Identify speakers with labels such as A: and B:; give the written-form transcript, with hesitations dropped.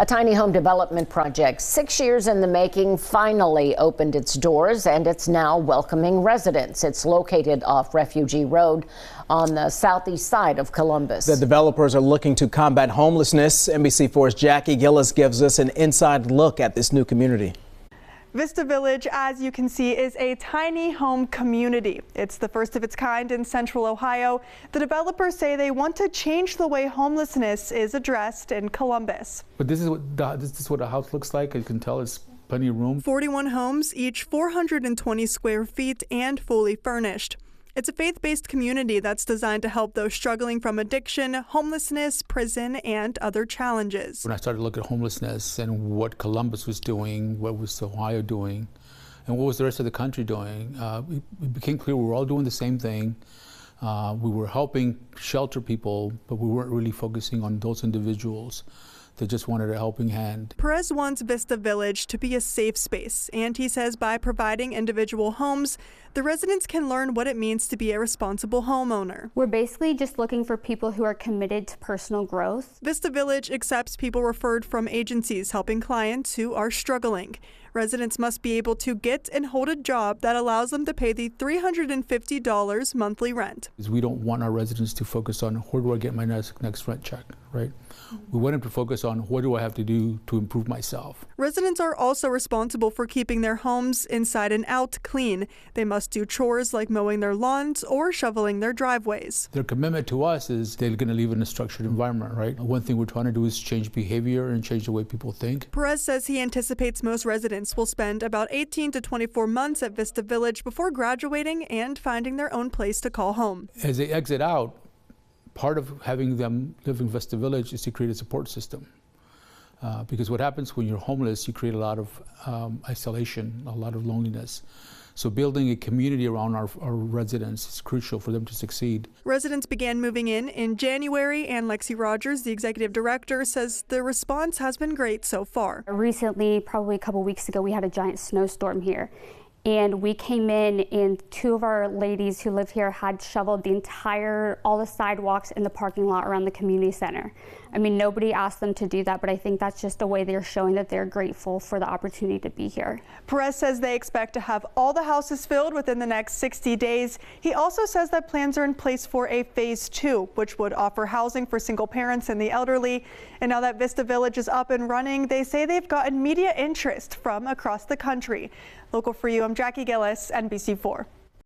A: A tiny home development project 6 years in the making finally opened its doors, and it's now welcoming residents. It's located off Refugee Road on the southeast side of Columbus.
B: The developers are looking to combat homelessness. NBC4's Jackie Gillis gives us an inside look at this new community.
C: Vista Village, as you can see, is a tiny home community. It's the first of its kind in central Ohio. The developers say they want to change the way homelessness is addressed in Columbus.
D: But this is what a house looks like. You can tell it's plenty of room.
C: 41 homes, each 420 square feet and fully furnished. It's a faith-based community that's designed to help those struggling from addiction, homelessness, prison, and other challenges.
D: When I started to look at homelessness and what Columbus was doing, what was Ohio doing, and what was the rest of the country doing, it became clear we were all doing the same thing. We were helping shelter people, but we weren't really focusing on those individuals. They just wanted a helping hand.
C: Perez wants Vista Village to be a safe space, and he says by providing individual homes, the residents can learn what it means to be a responsible homeowner.
E: We're basically just looking for people who are committed to personal growth.
C: Vista Village accepts people referred from agencies helping clients who are struggling. Residents must be able to get and hold a job that allows them to pay the $350 monthly rent.
D: We don't want our residents to focus on where do I get my next rent check, right? We want them to focus on what do I have to do to improve myself.
C: Residents are also responsible for keeping their homes inside and out clean. They must do chores like mowing their lawns or shoveling their driveways.
D: Their commitment to us is they're going to live in a structured environment, right? One thing we're trying to do is change behavior and change the way people think.
C: Perez says he anticipates most residents will spend about 18 to 24 months at Vista Village before graduating and finding their own place to call home.
D: As they exit out, part of having them live in Vista Village is to create a support system. Because what happens when you're homeless, you create a lot of isolation, a lot of loneliness. So building a community around our residents is crucial for them to succeed.
C: Residents began moving in January, and Lexi Rogers, the executive director, says the response has been great so far.
E: Recently, probably a couple weeks ago, we had a giant snowstorm here. And we came in and two of our ladies who live here had shoveled all the sidewalks in the parking lot around the community center. I mean, nobody asked them to do that, but I think that's just a way they're showing that they're grateful for the opportunity to be here.
C: Perez says they expect to have all the houses filled within the next 60 days. He also says that plans are in place for a phase 2, which would offer housing for single parents and the elderly. And now that Vista Village is up and running, they say they've gotten media interest from across the country. Local for you, I'm Jackie Gillis, NBC4.